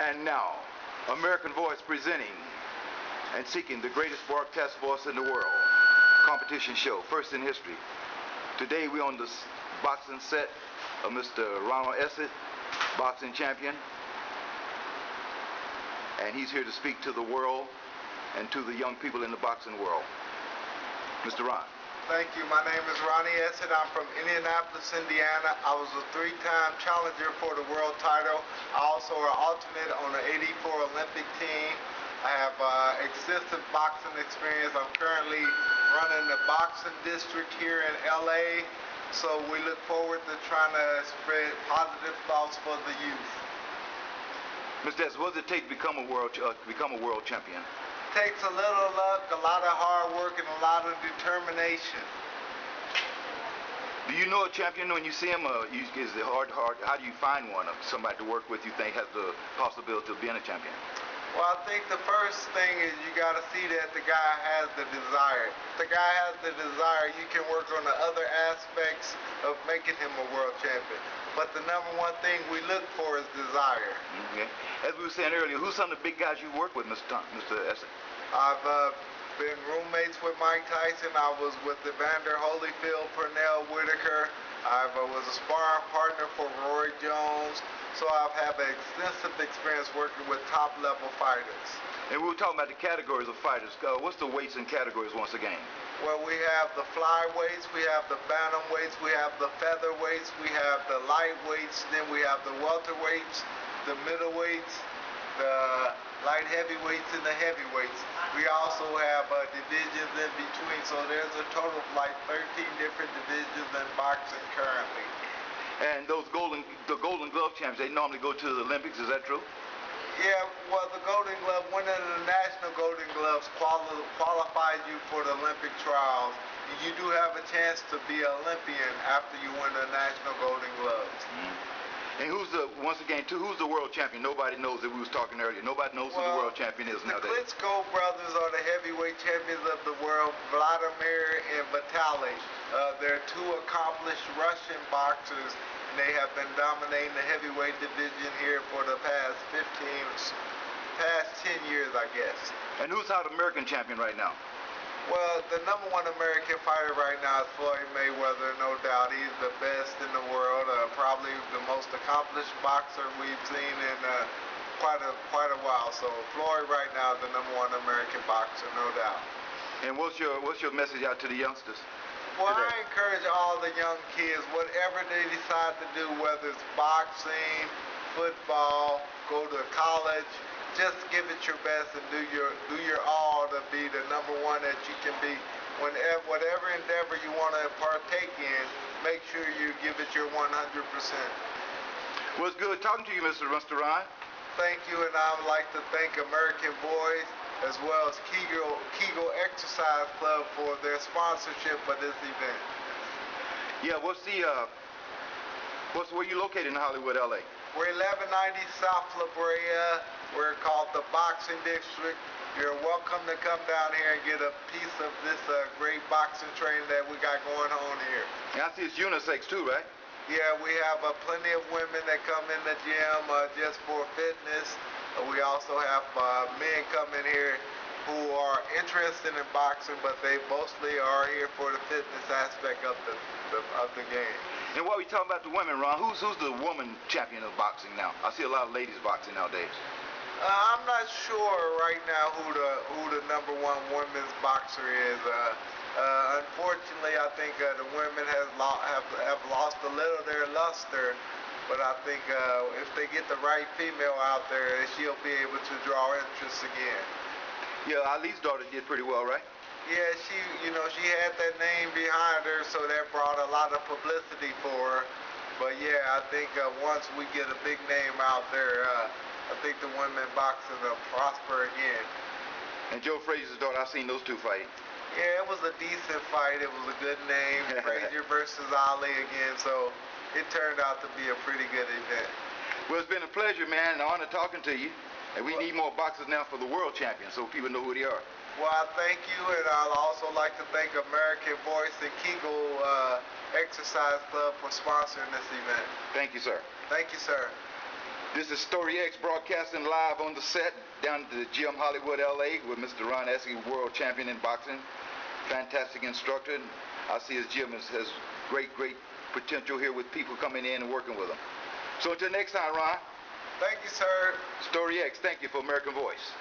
And now, American Voice presenting and seeking the greatest broadcast voice in the world. Competition show, first in history. Today we're on the boxing set of Mr. Ronnie Esset, boxing champion. And he's here to speak to the world and to the young people in the boxing world. Mr. Ron. Thank you. My name is Ronnie Esset. I'm from Indianapolis, Indiana. I was a three-time challenger for the world title. I also an alternate on the '84 Olympic team. I have extensive boxing experience. I'm currently running the boxing district here in LA. So we look forward to trying to spread positive thoughts for the youth. Mr. Esset, what does it take to become a world champion? Takes a little luck, a lot of hard work, and a lot of determination. Do you know a champion when you see him? Is it hard? How do you find one of somebody to work with you think has the possibility of being a champion? Well, I think the first thing is you got to see that the guy has the desire. If the guy has the desire, you can work on the other aspects of making him a world champion. But the number one thing we look for is desire. Okay. As we were saying earlier, who's some of the big guys you work with, Mr. Esset? I've been roommates with Mike Tyson. I was with Evander Holyfield, Pernell Whitaker. I was a sparring partner for Roy Jones. So I've had an extensive experience working with top-level fighters. And we were talking about the categories of fighters. What's the weights and categories once again? Well, we have the flyweights, we have the bantamweights, we have the featherweights, we have the lightweights, then we have the welterweights, the middleweights, the light heavyweights, and the heavyweights. We also have divisions in between, so there's a total of like 13 different divisions in boxing currently. And those Golden Glove champions, they normally go to the Olympics, is that true? Yeah, well, the Golden Glove, winning the National Golden Gloves qualifies you for the Olympic trials. And you do have a chance to be an Olympian after you win the National Golden Gloves. And who's the world champion? Nobody knows that we was talking earlier. Nobody knows who the world champion is nowadays. The Klitschko brothers are the heavyweight champions of the world, Vladimir and Vitaly. They're two accomplished Russian boxers, and they have been dominating the heavyweight division here for the past 10 years, I guess. And who's our American champion right now? Well, the number one American fighter right now is Floyd Mayweather, no doubt. He's the best in the world, probably the most accomplished boxer we've seen in quite a while. So Floyd right now is the number one American boxer, no doubt. And what's your message out to the youngsters? Well, I encourage all the young kids, whatever they decide to do, whether it's boxing, football, go to college, just give it your best and do your all to be the number one that you can be. Whatever endeavor you want to partake in, make sure you give it your 100%. Well, it's good talking to you, Mr. Ron. Thank you, and I would like to thank American Voice as well as Kegel Exercise Club for their sponsorship of this event. Yeah, where you located in Hollywood, LA? We're 1190 South La Brea. We're called the Boxing District. You're welcome to come down here and get a piece of this great boxing training that we got going on here. And I see it's unisex too, right? Yeah, we have plenty of women that come in the gym just for fitness. We also have men come in here who are interested in boxing, but they mostly are here for the fitness aspect of the game. And while we talking about the women, Ron, who's the woman champion of boxing now? I see a lot of ladies boxing nowadays. I'm not sure right now who the number one women's boxer is. Unfortunately, I think the women have lost a little of their luster. But I think if they get the right female out there, she'll be able to draw interest again. Yeah, Ali's daughter did pretty well, right? Yeah, she had that name behind her, so that brought a lot of publicity for her. But yeah, I think once we get a big name out there, I think the women boxing will prosper again. And Joe Frazier's daughter, I've seen those two fight. Yeah, it was a decent fight. It was a good name, Frazier versus Ali again. So it turned out to be a pretty good event. Well, it's been a pleasure, man, and an honor talking to you. And we need more boxers now for the world champion so people know who they are. Well, I thank you, and I'd also like to thank American Voice and Kegel Exercise Club for sponsoring this event. Thank you, sir. Thank you, sir. This is Story X broadcasting live on the set down at the gym Hollywood, LA with Mr. Ronnie Esset, world champion in boxing. Fantastic instructor. I see his gym has great potential here with people coming in and working with him. So until next time, Ron. Thank you, sir. Story X, thank you for American Voice.